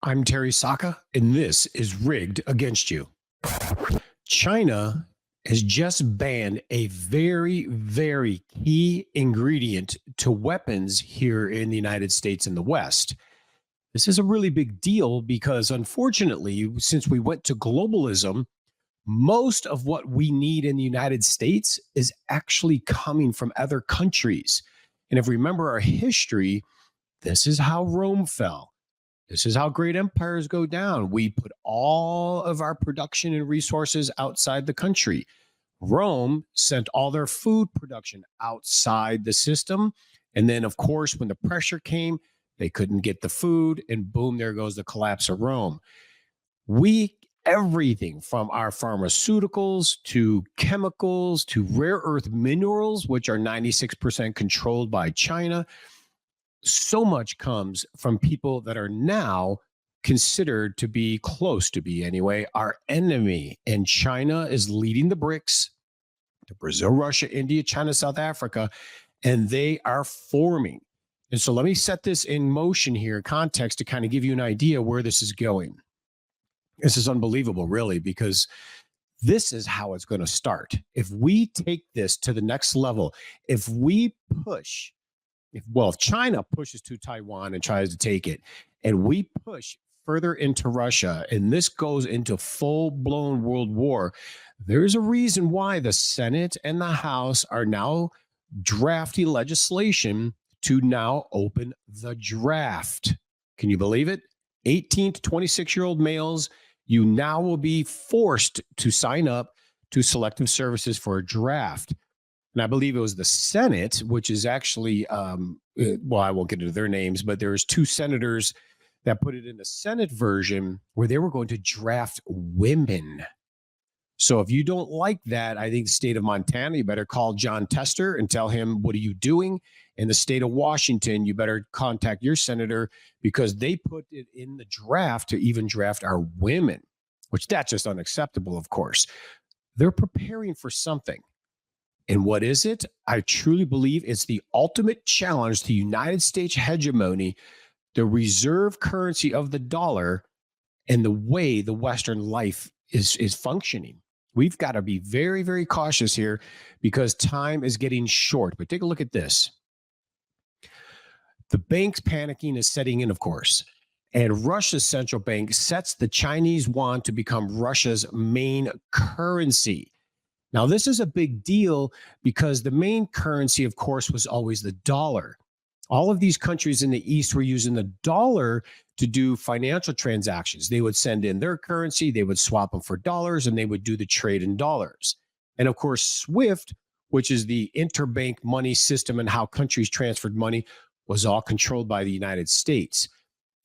I'm Terry Sacka, and this is Rigged Against You. China has just banned a very, very key ingredient to weapons here in the United States and the West. This is a really big deal because, unfortunately, since we went to globalism, most of what we need in the United States is actually coming from other countries. And if we remember our history, this is how Rome fell. This is how great empires go down. We put all of our production and resources outside the country. Rome sent all their food production outside the system. And then, of course, when the pressure came, they couldn't get the food, and boom, there goes the collapse of Rome. Everything from our pharmaceuticals to chemicals to rare earth minerals, which are 96% controlled by China, so much comes from people that are now considered to be close to be anyway, our enemy. And China is leading the BRICS, to Brazil, Russia, India, China, South Africa, and they are forming. And so let me set this in motion here, context, to kind of give you an idea where this is going. This is unbelievable, really, because this is how it's going to start. If we take this to the next level, if we push, if China pushes to Taiwan and tries to take it, and we push further into Russia, and this goes into full-blown world war, there's a reason why the Senate and the House are now drafting legislation to now open the draft. Can you believe it? 18 to 26-year-old males, you now will be forced to sign up to selective services for a draft. And I believe it was the Senate, which is actually, I won't get into their names, but there's two senators that put it in the Senate version where they were going to draft women. So if you don't like that, I think the state of Montana, you better call John Tester and tell him, what are you doing? In the state of Washington, you better contact your senator because they put it in the draft to even draft our women, which that's just unacceptable, of course. They're preparing for something. And what is it? I truly believe it's the ultimate challenge to United States hegemony, the reserve currency of the dollar, and the way the Western life is functioning. We've got to be very, very cautious here because time is getting short. But take a look at this. The bank's panicking is setting in, of course. And Russia's central bank sets the Chinese yuan to become Russia's main currency. Now, this is a big deal because the main currency, of course, was always the dollar. All of these countries in the East were using the dollar to do financial transactions. They would send in their currency, they would swap them for dollars, and they would do the trade in dollars. And of course, SWIFT, which is the interbank money system and how countries transferred money, was all controlled by the United States.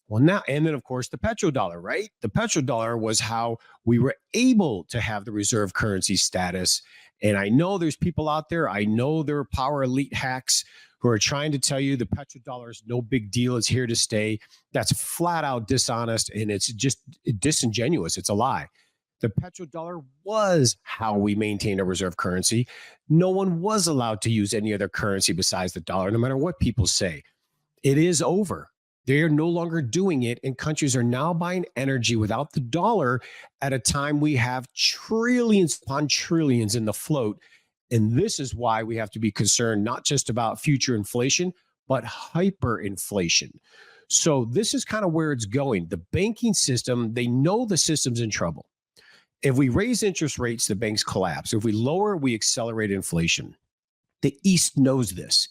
Well, now, and then, of course, the petrodollar, right? The petrodollar was how we were able to have the reserve currency status. And I know there's people out there, I know there are power elite hacks who are trying to tell you the petrodollar is no big deal, it's here to stay. That's flat out dishonest, and it's just disingenuous. It's a lie. The petrodollar was how we maintained a reserve currency. No one was allowed to use any other currency besides the dollar, no matter what people say. It is over. They are no longer doing it, and countries are now buying energy without the dollar at a time we have trillions upon trillions in the float. And this is why we have to be concerned not just about future inflation, but hyperinflation. So this is kind of where it's going. The banking system, they know the system's in trouble. If we raise interest rates, the banks collapse. If we lower, we accelerate inflation. The East knows this.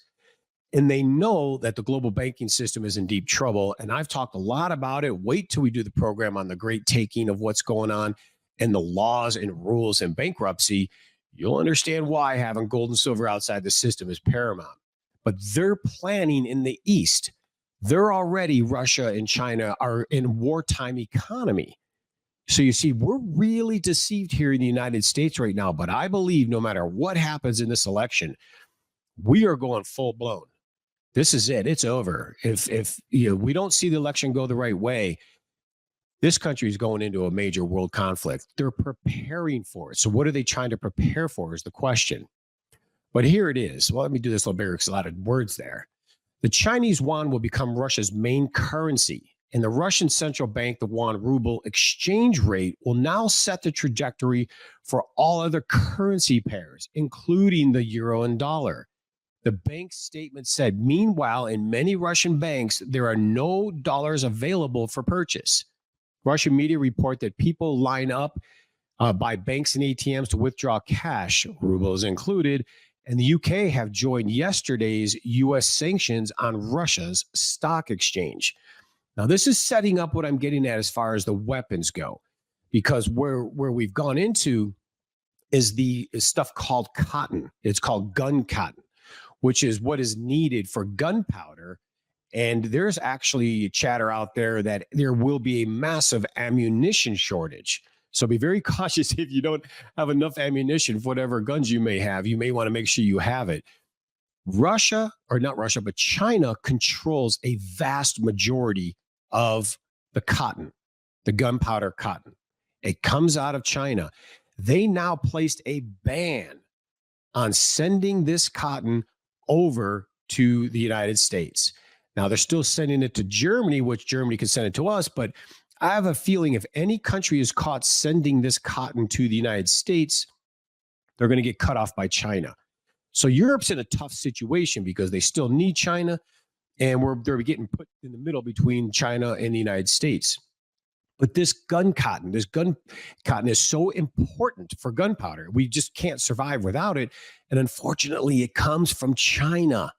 And they know that the global banking system is in deep trouble. And I've talked a lot about it. Wait till we do the program on the great taking of what's going on and the laws and rules and bankruptcy. You'll understand why having gold and silver outside the system is paramount. But they're planning in the East. They're already, Russia and China are in wartime economy. So you see, we're really deceived here in the United States right now. But I believe no matter what happens in this election, we are going full blown. This is it. It's over. If we don't see the election go the right way, this country is going into a major world conflict. They're preparing for it. So what are they trying to prepare for is the question. But here it is. Well, let me do this a little bigger because a lot of words there. The Chinese yuan will become Russia's main currency. And the Russian central bank, the yuan ruble exchange rate, will now set the trajectory for all other currency pairs, including the euro and dollar. The bank's statement said, meanwhile, in many Russian banks, there are no dollars available for purchase. Russian media report that people line up by banks and ATMs to withdraw cash, rubles included, and the UK have joined yesterday's US sanctions on Russia's stock exchange. Now, this is setting up what I'm getting at as far as the weapons go, because where we've gone into is the stuff called cotton. It's called gun cotton, which is what is needed for gunpowder. And there's actually chatter out there that there will be a massive ammunition shortage. So be very cautious if you don't have enough ammunition for whatever guns you may have. You may want to make sure you have it. Russia, or not Russia, but China controls a vast majority of the cotton, the gunpowder cotton. It comes out of China. They now placed a ban on sending this cotton over to the United States. Now, they're still sending it to Germany, which Germany can send it to us. But I have a feeling if any country is caught sending this cotton to the United States, they're going to get cut off by China. So Europe's in a tough situation because they still need China, and they're getting put in the middle between China and the United States. But this gun cotton is so important for gunpowder. We just can't survive without it. And unfortunately, it comes from China.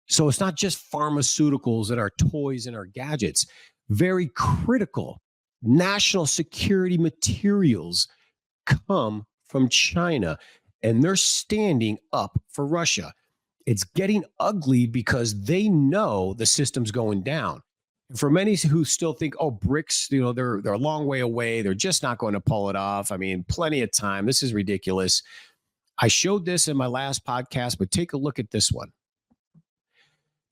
So it's not just pharmaceuticals and our toys and our gadgets. Very critical national security materials come from China, and they're standing up for Russia. It's getting ugly because they know the system's going down. For many who still think, oh, BRICS, they're a long way away. They're just not going to pull it off. I mean, plenty of time. This is ridiculous. I showed this in my last podcast, but take a look at this one.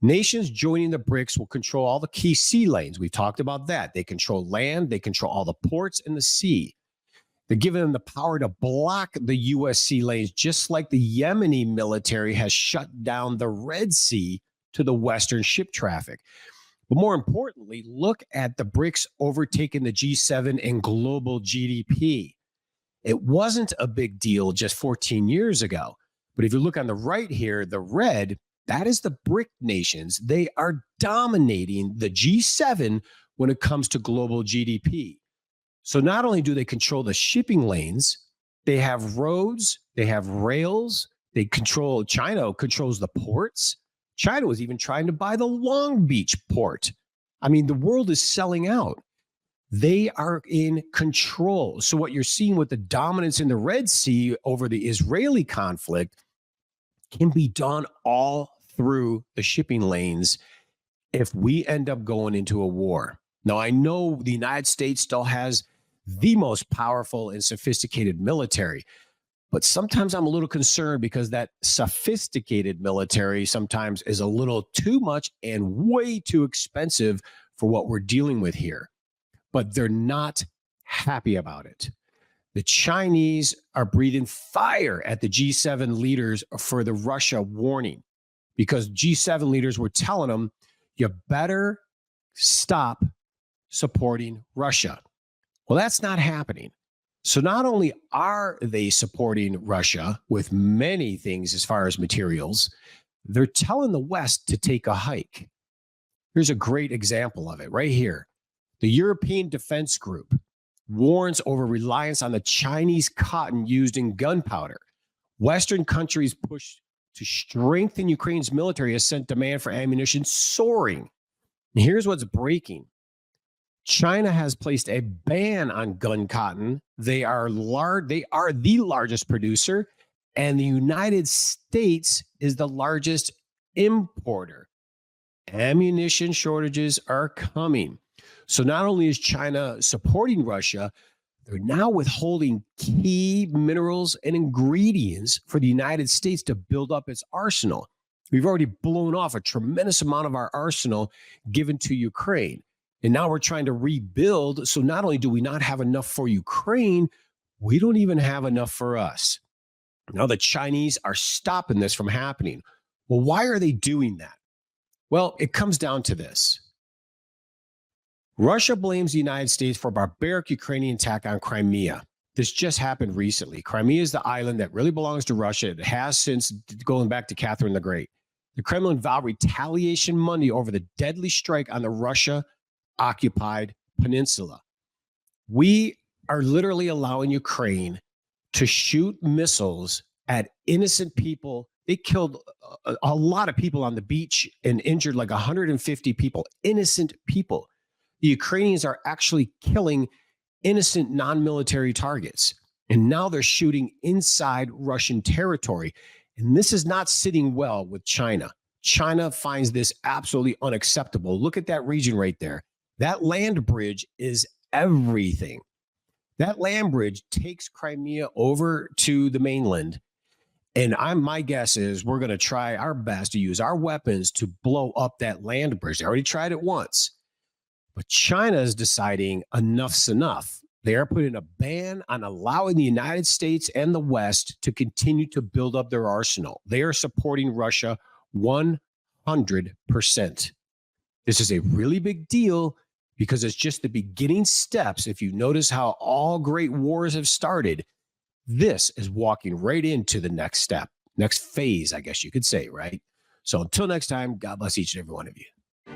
Nations joining the BRICS will control all the key sea lanes. We talked about that. They control land. They control all the ports and the sea. They're giving them the power to block the U.S. sea lanes, just like the Yemeni military has shut down the Red Sea to the Western ship traffic. But more importantly, look at the BRICS overtaking the G7 in global GDP. It wasn't a big deal just 14 years ago. But if you look on the right here, the red, that is the BRIC nations. They are dominating the G7 when it comes to global GDP. So not only do they control the shipping lanes, they have roads, they have rails, China controls the ports. China was even trying to buy the Long Beach port. I mean, the world is selling out. They are in control. So what you're seeing with the dominance in the Red Sea over the Israeli conflict can be done all through the shipping lanes if we end up going into a war. Now, I know the United States still has the most powerful and sophisticated military, but sometimes I'm a little concerned because that sophisticated military sometimes is a little too much and way too expensive for what we're dealing with here. But they're not happy about it. The Chinese are breathing fire at the G7 leaders for the Russia warning, because G7 leaders were telling them, you better stop supporting Russia. Well, that's not happening. So not only are they supporting Russia with many things as far as materials, they're telling the West to take a hike. Here's a great example of it right here. The European Defense Group warns over reliance on the Chinese cotton used in gunpowder. Western countries push to strengthen Ukraine's military has sent demand for ammunition soaring. And here's what's breaking. China has placed a ban on gun cotton. They are the largest producer, and the United States is the largest importer. Ammunition shortages are coming. So not only is China supporting Russia, they're now withholding key minerals and ingredients for the United States to build up its arsenal. We've already blown off a tremendous amount of our arsenal given to Ukraine. And now we're trying to rebuild. So not only do we not have enough for Ukraine, we don't even have enough for us. Now the Chinese are stopping this from happening. Well, why are they doing that? Well, it comes down to this. Russia blames the United States for a barbaric Ukrainian attack on Crimea. This just happened recently. Crimea is the island that really belongs to Russia. It has since going back to Catherine the Great. The Kremlin vowed retaliation Monday over the deadly strike on the Russia-occupied peninsula. We are literally allowing Ukraine to shoot missiles at innocent people. They killed a lot of people on the beach and injured like 150 people, innocent people. The Ukrainians are actually killing innocent non-military targets. And now they're shooting inside Russian territory. And this is not sitting well with China. China finds this absolutely unacceptable. Look at that region right there. That land bridge is everything. That land bridge takes Crimea over to the mainland. And my guess is we're going to try our best to use our weapons to blow up that land bridge. They already tried it once. But China is deciding enough's enough. They are putting a ban on allowing the United States and the West to continue to build up their arsenal. They are supporting Russia 100%. This is a really big deal because it's just the beginning steps. If you notice how all great wars have started, this is walking right into the next step, next phase, I guess you could say, right? So until next time, God bless each and every one of you.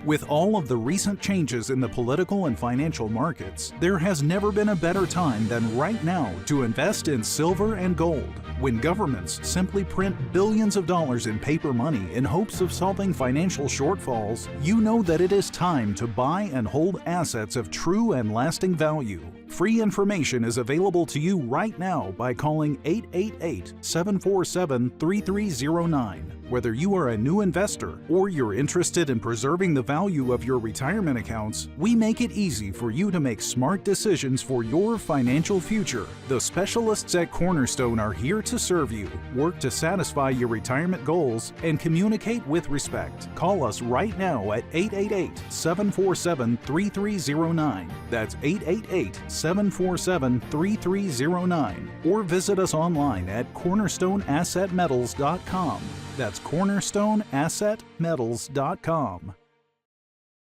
With all of the recent changes in the political and financial markets, there has never been a better time than right now to invest in silver and gold. When governments simply print billions of dollars in paper money in hopes of solving financial shortfalls, you know that it is time to buy and hold assets of true and lasting value. Free information is available to you right now by calling 888-747-3309. Whether you are a new investor or you're interested in preserving the value of your retirement accounts, we make it easy for you to make smart decisions for your financial future. The specialists at Cornerstone are here to serve you, work to satisfy your retirement goals, and communicate with respect. Call us right now at 888-747-3309. That's 888-747-3309. Or visit us online at cornerstoneassetmetals.com. That's cornerstoneassetmetals.com.